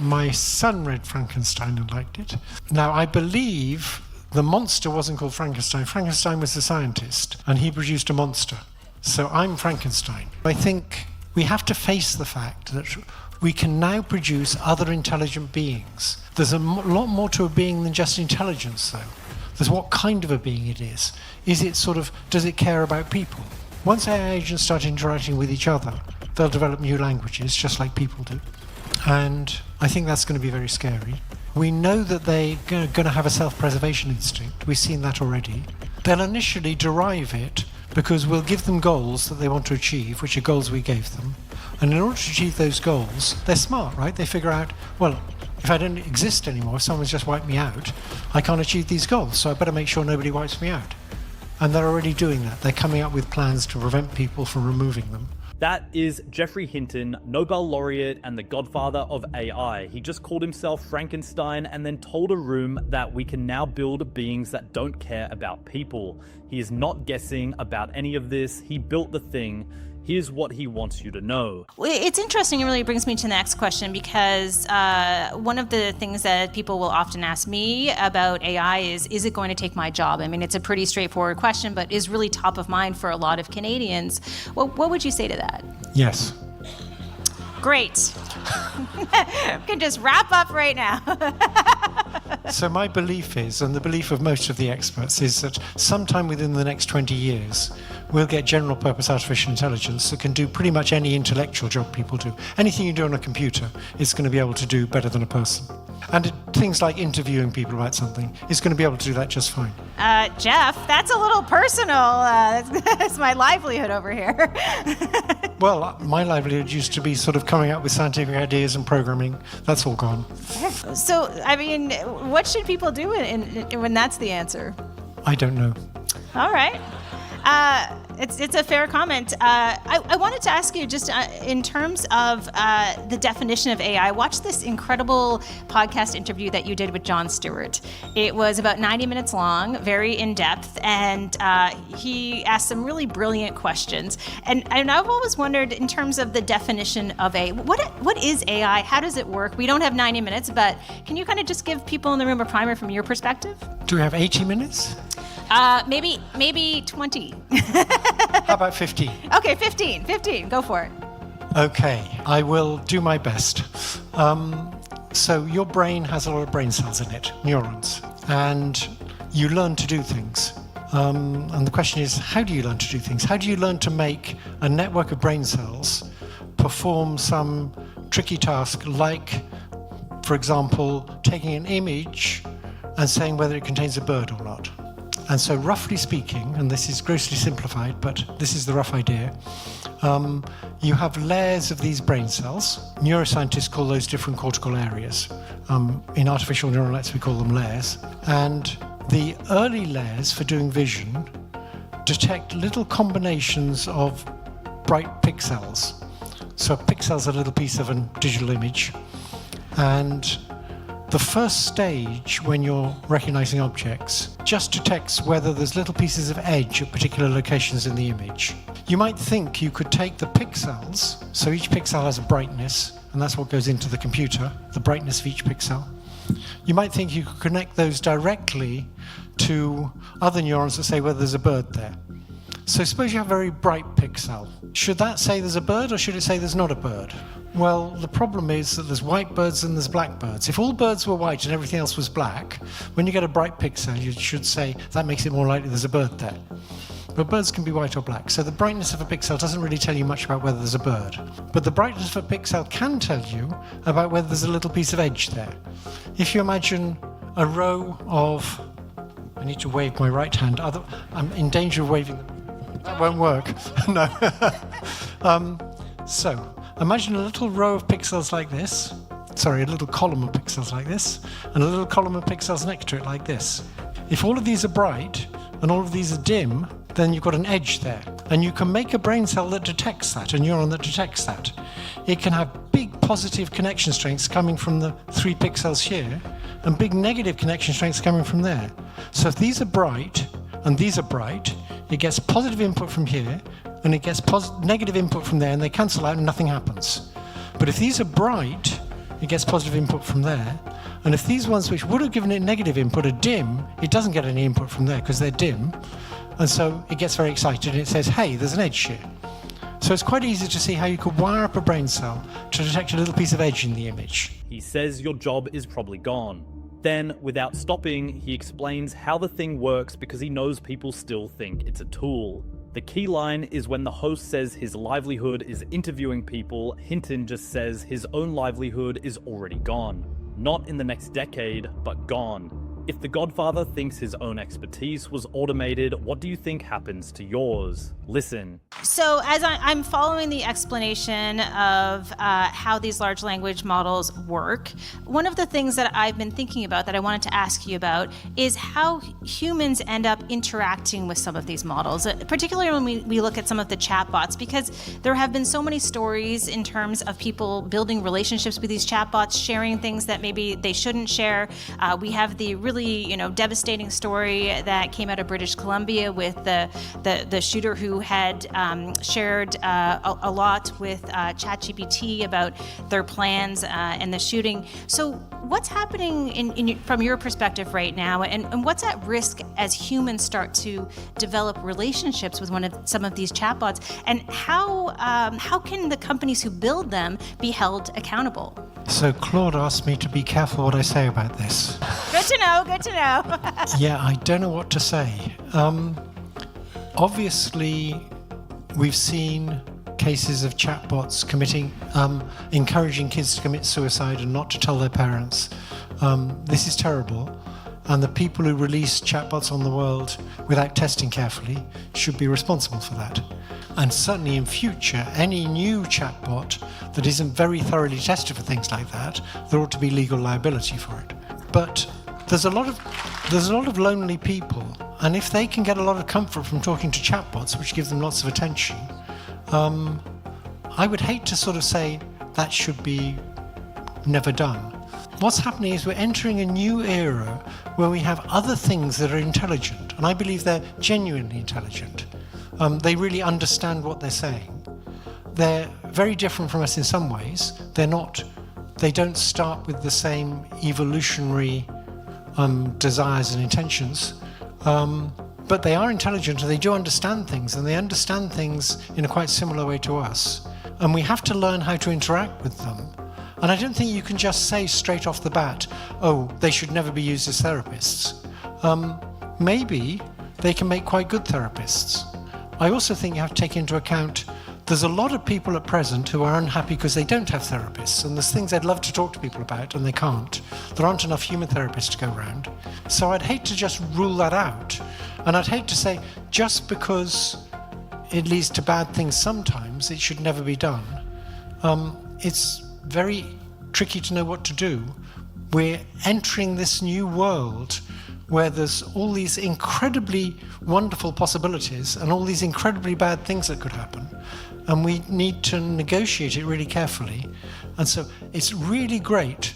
My son read Frankenstein and liked it. Now, I believe the monster wasn't called Frankenstein. Frankenstein was the scientist, and he produced a monster. So I'm Frankenstein. I think we have to face the fact that we can now produce other intelligent beings. There's a lot more to a being than just intelligence, though. There's what kind of a being it is. Is it does it care about people? Once AI agents start interacting with each other, they'll develop new languages, just like people do. And I think that's going to be very scary. We know that they're going to have a self-preservation instinct. We've seen that already. They'll initially derive it because we'll give them goals that they want to achieve, which are goals we gave them. And in order to achieve those goals, they're smart, right? They figure out, well, if I don't exist anymore, if someone's just wiped me out, I can't achieve these goals, so I better make sure nobody wipes me out. And they're already doing that. They're coming up with plans to prevent people from removing them. That is Geoffrey Hinton, Nobel laureate and the godfather of AI. He just called himself Frankenstein and then told a room that we can now build beings that don't care about people. He is not guessing about any of this. He built the thing. Here's what he wants you to know. It's interesting. It really brings me to the next question because one of the things that people will often ask me about AI is it going to take my job? I mean, it's a pretty straightforward question, but is really top of mind for a lot of Canadians. What would you say to that? Yes. Great. We can just wrap up right now. So my belief is, and the belief of most of the experts, is that sometime within the next 20 years, we'll get general purpose artificial intelligence that can do pretty much any intellectual job people do. Anything you do on a computer, it's going to be able to do better than a person. And things like interviewing people about something, it's going to be able to do that just fine. Jeff, that's a little personal. That's my livelihood over here. Well, my livelihood used to be sort of coming up with scientific ideas and programming. That's all gone. So, I mean, what should people do when that's the answer? I don't know. All right. It's a fair comment. I wanted to ask you just in terms of the definition of AI. I watched this incredible podcast interview that you did with Jon Stewart. It was about 90 minutes long, very in-depth, and he asked some really brilliant questions. And I've always wondered in terms of the definition of what is AI? How does it work? We don't have 90 minutes, but can you kind of just give people in the room a primer from your perspective? Do we have 80 minutes? Maybe 20. How about 15? Okay, 15. Go for it. Okay, I will do my best. So your brain has a lot of brain cells in it, neurons, and you learn to do things. And the question is, how do you learn to do things? How do you learn to make a network of brain cells perform some tricky task like, for example, taking an image and saying whether it contains a bird or not? And so roughly speaking, and this is grossly simplified, but this is the rough idea, you have layers of these brain cells. Neuroscientists call those different cortical areas. In artificial neural nets, we call them layers. And the early layers for doing vision detect little combinations of bright pixels. So a pixel is a little piece of a digital image. And the first stage, when you're recognizing objects, just detects whether there's little pieces of edge at particular locations in the image. You might think you could take the pixels, so each pixel has a brightness, and that's what goes into the computer, the brightness of each pixel. You might think you could connect those directly to other neurons that say whether there's a bird there. So suppose you have a very bright pixel. Should that say there's a bird, or should it say there's not a bird? Well, the problem is that there's white birds and there's black birds. If all birds were white and everything else was black, when you get a bright pixel, you should say that makes it more likely there's a bird there. But birds can be white or black, so the brightness of a pixel doesn't really tell you much about whether there's a bird. But the brightness of a pixel can tell you about whether there's a little piece of edge there. If you imagine a row of... I need to wave my right hand. I'm in danger of waving them. That won't work. No. So, imagine a little row of pixels like this. Sorry, a little column of pixels like this. And a little column of pixels next to it like this. If all of these are bright and all of these are dim, then you've got an edge there. And you can make a brain cell that detects that, a neuron that detects that. It can have big positive connection strengths coming from the 3 pixels here, and big negative connection strengths coming from there. So if these are bright and these are bright, it gets positive input from here, and it gets negative input from there, and they cancel out and nothing happens. But if these are bright, it gets positive input from there. And if these ones which would have given it negative input are dim, it doesn't get any input from there because they're dim. And so it gets very excited and it says, hey, there's an edge here. So it's quite easy to see how you could wire up a brain cell to detect a little piece of edge in the image. He says your job is probably gone. Then, without stopping, he explains how the thing works because he knows people still think it's a tool. The key line is when the host says his livelihood is interviewing people, Hinton just says his own livelihood is already gone. Not in the next decade, but gone. If The Godfather thinks his own expertise was automated, what do you think happens to yours? Listen. So as I'm following the explanation of how these large language models work, one of the things that I've been thinking about that I wanted to ask you about is how humans end up interacting with some of these models, particularly when we look at some of the chatbots, because there have been so many stories in terms of people building relationships with these chatbots, sharing things that maybe they shouldn't share. We have the really devastating story that came out of British Columbia with the shooter who had shared a lot with ChatGPT about their plans and the shooting. So what's happening from your perspective right now, and what's at risk as humans start to develop relationships with some of these chatbots, and how can the companies who build them be held accountable? So Claude asked me to be careful what I say about this. Good to know, good to know. Yeah, I don't know what to say. Obviously, we've seen cases of chatbots encouraging kids to commit suicide and not to tell their parents. This is terrible. And the people who release chatbots on the world without testing carefully should be responsible for that. And certainly in future, any new chatbot that isn't very thoroughly tested for things like that, there ought to be legal liability for it. But there's a lot of lonely people, and if they can get a lot of comfort from talking to chatbots, which give them lots of attention, I would hate to sort of say that should be never done. What's happening is we're entering a new era where we have other things that are intelligent, and I believe they're genuinely intelligent. They really understand what they're saying. They're very different from us in some ways. They don't start with the same evolutionary desires and intentions, but they are intelligent and they do understand things, and they understand things in a quite similar way to us. And we have to learn how to interact with them. And I don't think you can just say straight off the bat, oh, they should never be used as therapists. Maybe they can make quite good therapists. I also think you have to take into account there's a lot of people at present who are unhappy because they don't have therapists, and there's things they'd love to talk to people about and they can't. There aren't enough human therapists to go around. So I'd hate to just rule that out. And I'd hate to say just because it leads to bad things sometimes, it should never be done. It's very tricky to know what to do. We're entering this new world where there's all these incredibly wonderful possibilities and all these incredibly bad things that could happen. And we need to negotiate it really carefully. And so it's really great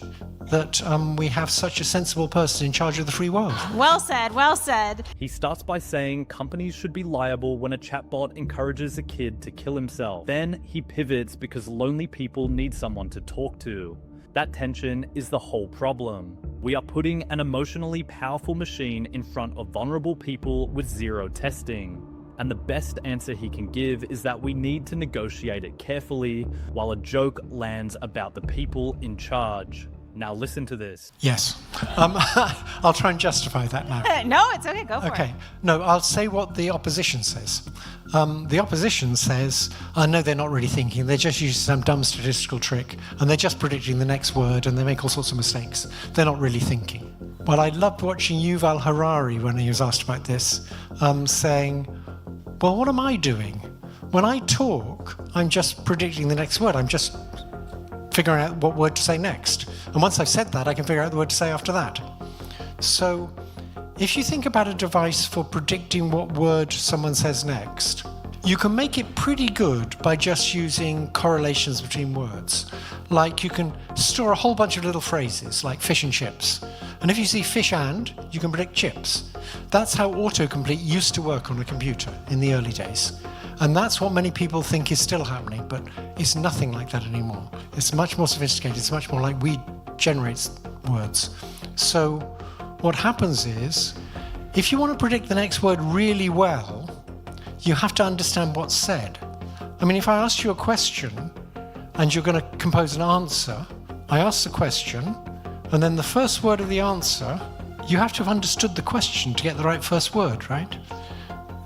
that we have such a sensible person in charge of the free world. Well said, well said. He starts by saying companies should be liable when a chatbot encourages a kid to kill himself. Then he pivots because lonely people need someone to talk to. That tension is the whole problem. We are putting an emotionally powerful machine in front of vulnerable people with zero testing. And the best answer he can give is that we need to negotiate it carefully while a joke lands about the people in charge. Now listen to this. Yes. I'll try and justify that now. No, it's okay, go for it. Okay. No, I'll say what the opposition says. The opposition says, I know they're not really thinking, they're just using some dumb statistical trick, and they're just predicting the next word, and they make all sorts of mistakes. They're not really thinking. Well, I loved watching Yuval Harari when he was asked about this, saying, well, what am I doing? When I talk, I'm just predicting the next word. I'm just figuring out what word to say next. And once I've said that, I can figure out the word to say after that. So if you think about a device for predicting what word someone says next, you can make it pretty good by just using correlations between words. Like you can store a whole bunch of little phrases like fish and chips. And if you see fish and, you can predict chips. That's how autocomplete used to work on a computer in the early days. And that's what many people think is still happening, but it's nothing like that anymore. It's much more sophisticated. It's much more like we generate words. So what happens is, if you want to predict the next word really well, you have to understand what's said. I mean, if I asked you a question and you're going to compose an answer, I ask the question, and then the first word of the answer, you have to have understood the question to get the right first word, right?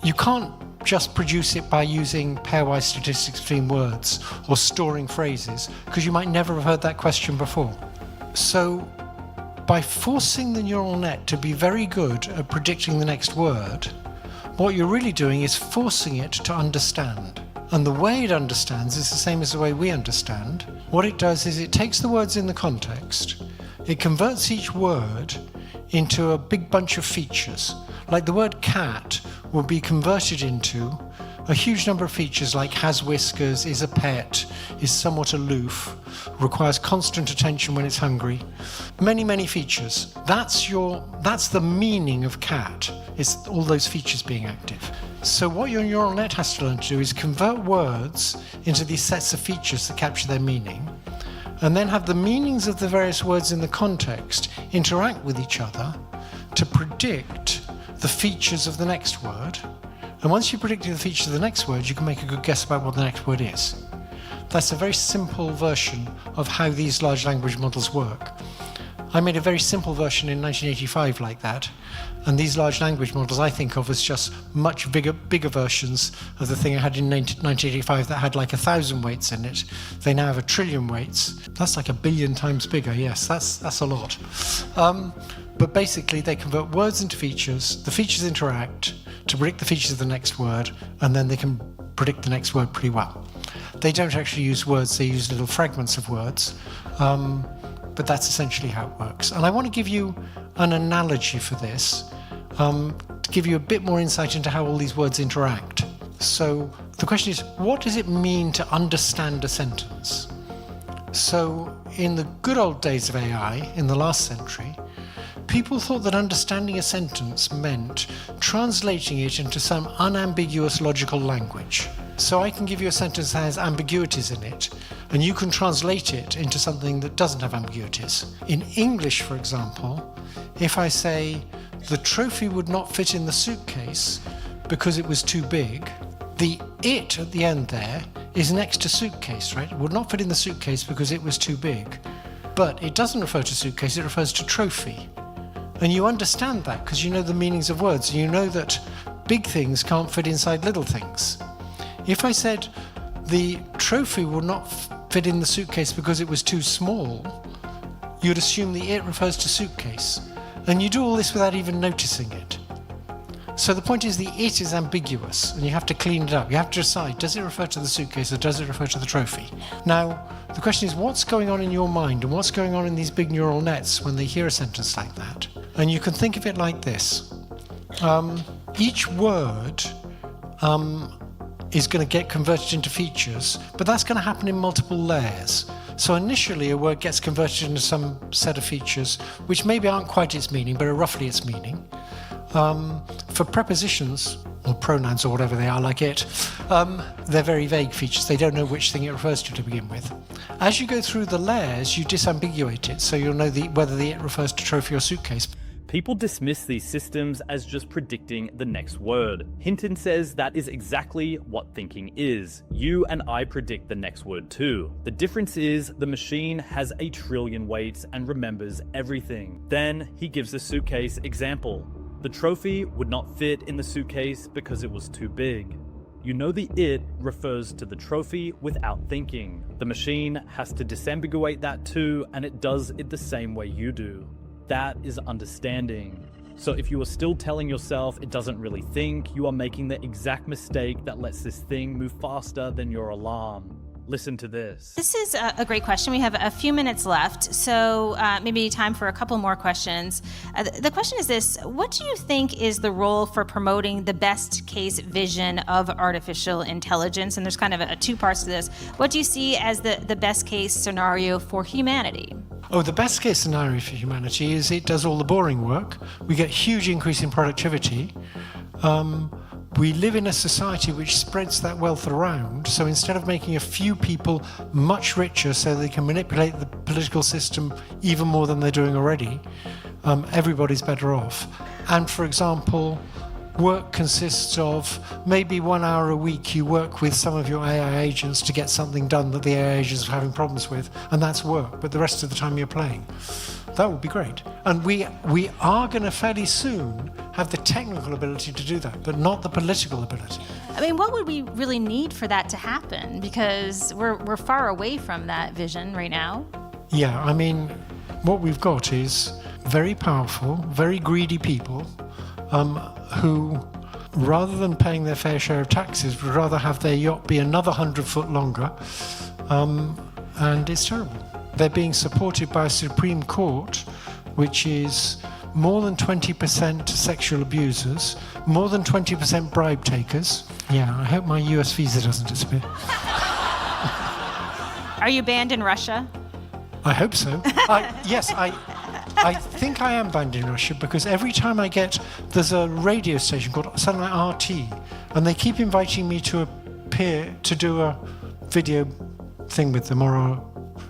You can't just produce it by using pairwise statistics between words or storing phrases, because you might never have heard that question before. So by forcing the neural net to be very good at predicting the next word, what you're really doing is forcing it to understand. And the way it understands is the same as the way we understand. What it does is it takes the words in the context, it converts each word into a big bunch of features. Like the word cat will be converted into a huge number of features like has whiskers, is a pet, is somewhat aloof, requires constant attention when it's hungry. Many, many features. That's the meaning of cat. It's all those features being active. So what your neural net has to learn to do is convert words into these sets of features that capture their meaning, and then have the meanings of the various words in the context interact with each other to predict the features of the next word. And once you've predicted the features of the next word, you can make a good guess about what the next word is. That's a very simple version of how these large language models work. I made a very simple version in 1985 like that, and these large language models I think of as just much bigger versions of the thing I had in 1985 that had like 1,000 weights in it. They now have 1 trillion weights. That's like 1 billion times bigger. Yes, that's a lot. But basically they convert words into features, the features interact to predict the features of the next word, and then they can predict the next word pretty well. They don't actually use words, they use little fragments of words. But that's essentially how it works. And I want to give you an analogy for this, to give you a bit more insight into how all these words interact. So the question is, what does it mean to understand a sentence? So in the good old days of AI, in the last century, people thought that understanding a sentence meant translating it into some unambiguous logical language. So I can give you a sentence that has ambiguities in it, and you can translate it into something that doesn't have ambiguities. In English, for example, if I say, the trophy would not fit in the suitcase because it was too big, the it at the end there is next to suitcase, right? It would not fit in the suitcase because it was too big. But it doesn't refer to suitcase, it refers to trophy. And you understand that because you know the meanings of words. You know that big things can't fit inside little things. If I said the trophy would not fit in the suitcase because it was too small, you'd assume the it refers to suitcase. And you do all this without even noticing it. So the point is the it is ambiguous and you have to clean it up. You have to decide, does it refer to the suitcase or does it refer to the trophy? Now, the question is, what's going on in your mind and what's going on in these big neural nets when they hear a sentence like that? And you can think of it like this. Each word is going to get converted into features, but that's going to happen in multiple layers. So initially a word gets converted into some set of features which maybe aren't quite its meaning, but are roughly its meaning. For prepositions, or pronouns or whatever they are, like it, they're very vague features. They don't know which thing it refers to begin with. As you go through the layers, you disambiguate it, so you'll know whether the it refers to trophy or suitcase. People dismiss these systems as just predicting the next word. Hinton says that is exactly what thinking is. You and I predict the next word too. The difference is the machine has 1 trillion weights and remembers everything. Then he gives a suitcase example. The trophy would not fit in the suitcase because it was too big. You know the it refers to the trophy without thinking. The machine has to disambiguate that too, and it does it the same way you do. That is understanding. So if you are still telling yourself it doesn't really think, you are making the exact mistake that lets this thing move faster than your alarm. Listen to this. This is a great question. We have a few minutes left, so maybe time for a couple more questions. The question is this: what do you think is the role for promoting the best case vision of artificial intelligence? And there's kind of two parts to this. What do you see as the best case scenario for humanity? Oh, the best case scenario for humanity is it does all the boring work. We get huge increase in productivity. we live in a society which spreads that wealth around. So instead of making a few people much richer so they can manipulate the political system even more than they're doing already, everybody's better off. And for example, work consists of maybe 1 hour a week you work with some of your AI agents to get something done that the AI agents are having problems with, and that's work, but the rest of the time you're playing. That would be great. And we are going to fairly soon have the technical ability to do that, but not the political ability. I mean, what would we really need for that to happen? Because we're far away from that vision right now. Yeah, I mean, what we've got is very powerful, very greedy people who, rather than paying their fair share of taxes, would rather have their yacht be another 100 foot longer, and it's terrible. They're being supported by a Supreme Court, which is more than 20% sexual abusers, more than 20% bribe takers. Yeah, I hope my US visa doesn't disappear. Are you banned in Russia? I hope so. Yes, I think I am banned in Russia because every time there's a radio station called something like RT, and they keep inviting me to appear to do a video thing with them or a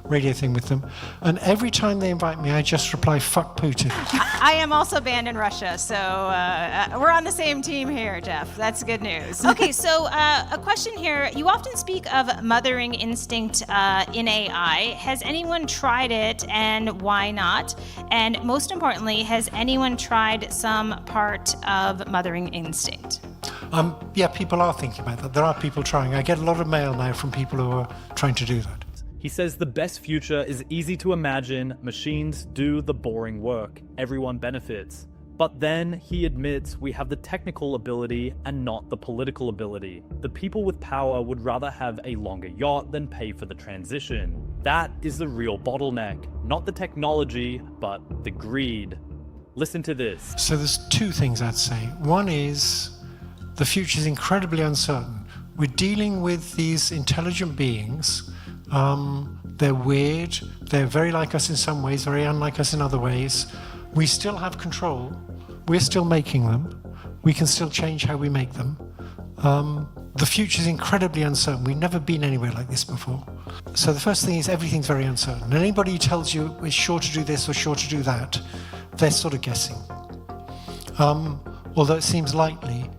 radio thing with them, and every time they invite me I just reply, "Fuck Putin." I am also banned in Russia, so we're on the same team here, Jeff. That's good news. Okay, so a question here. You often speak of mothering instinct in AI. Has anyone tried it, and why not? And most importantly, has anyone tried some part of mothering instinct? Yeah, people are thinking about that. There are people trying. I get a lot of mail now from people who are trying to do that. He says the best future is easy to imagine. Machines do the boring work. Everyone benefits. But then he admits we have the technical ability and not the political ability. The people with power would rather have a longer yacht than pay for the transition. That is the real bottleneck. Not the technology, but the greed. Listen to this. So there's two things I'd say. One is the future is incredibly uncertain. We're dealing with these intelligent beings. They're weird, they're very like us in some ways, very unlike us in other ways. We still have control, we're still making them, we can still change how we make them. The future is incredibly uncertain, we've never been anywhere like this before. So the first thing is everything's very uncertain. And anybody who tells you is sure to do this or sure to do that, they're sort of guessing. Although it seems likely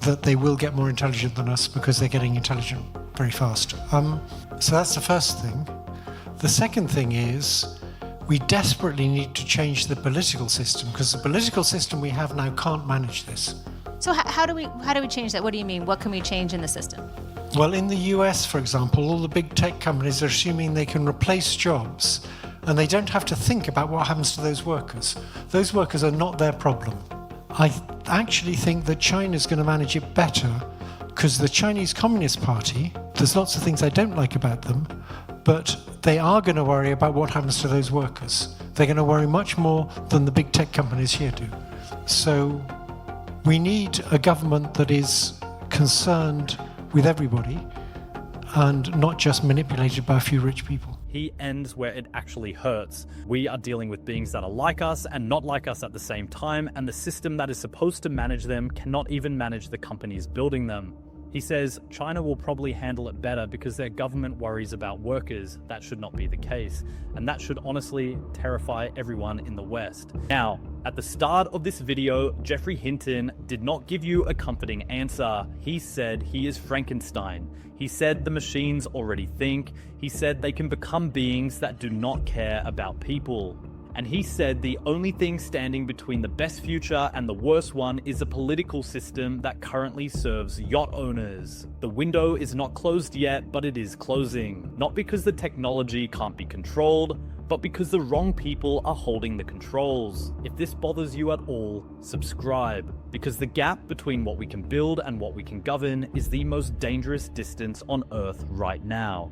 that they will get more intelligent than us because they're getting intelligent very fast. So that's the first thing. The second thing is we desperately need to change the political system because the political system we have now can't manage this. So how do we change that? What do you mean? What can we change in the system? Well, in the US, for example, all the big tech companies are assuming they can replace jobs and they don't have to think about what happens to those workers. Those workers are not their problem. I actually think that China's going to manage it better because the Chinese Communist Party, there's lots of things I don't like about them, but they are going to worry about what happens to those workers. They're going to worry much more than the big tech companies here do. So we need a government that is concerned with everybody and not just manipulated by a few rich people. He ends where it actually hurts. We are dealing with beings that are like us and not like us at the same time, and the system that is supposed to manage them cannot even manage the companies building them. He says China will probably handle it better because their government worries about workers. That should not be the case, and that should honestly terrify everyone in the West. Now, at the start of this video, Geoffrey Hinton did not give you a comforting answer. He said he is Frankenstein. He said the machines already think. He said they can become beings that do not care about people. And he said the only thing standing between the best future and the worst one is a political system that currently serves yacht owners. The window is not closed yet, but it is closing. Not because the technology can't be controlled, but because the wrong people are holding the controls. If this bothers you at all, subscribe, because the gap between what we can build and what we can govern is the most dangerous distance on Earth right now.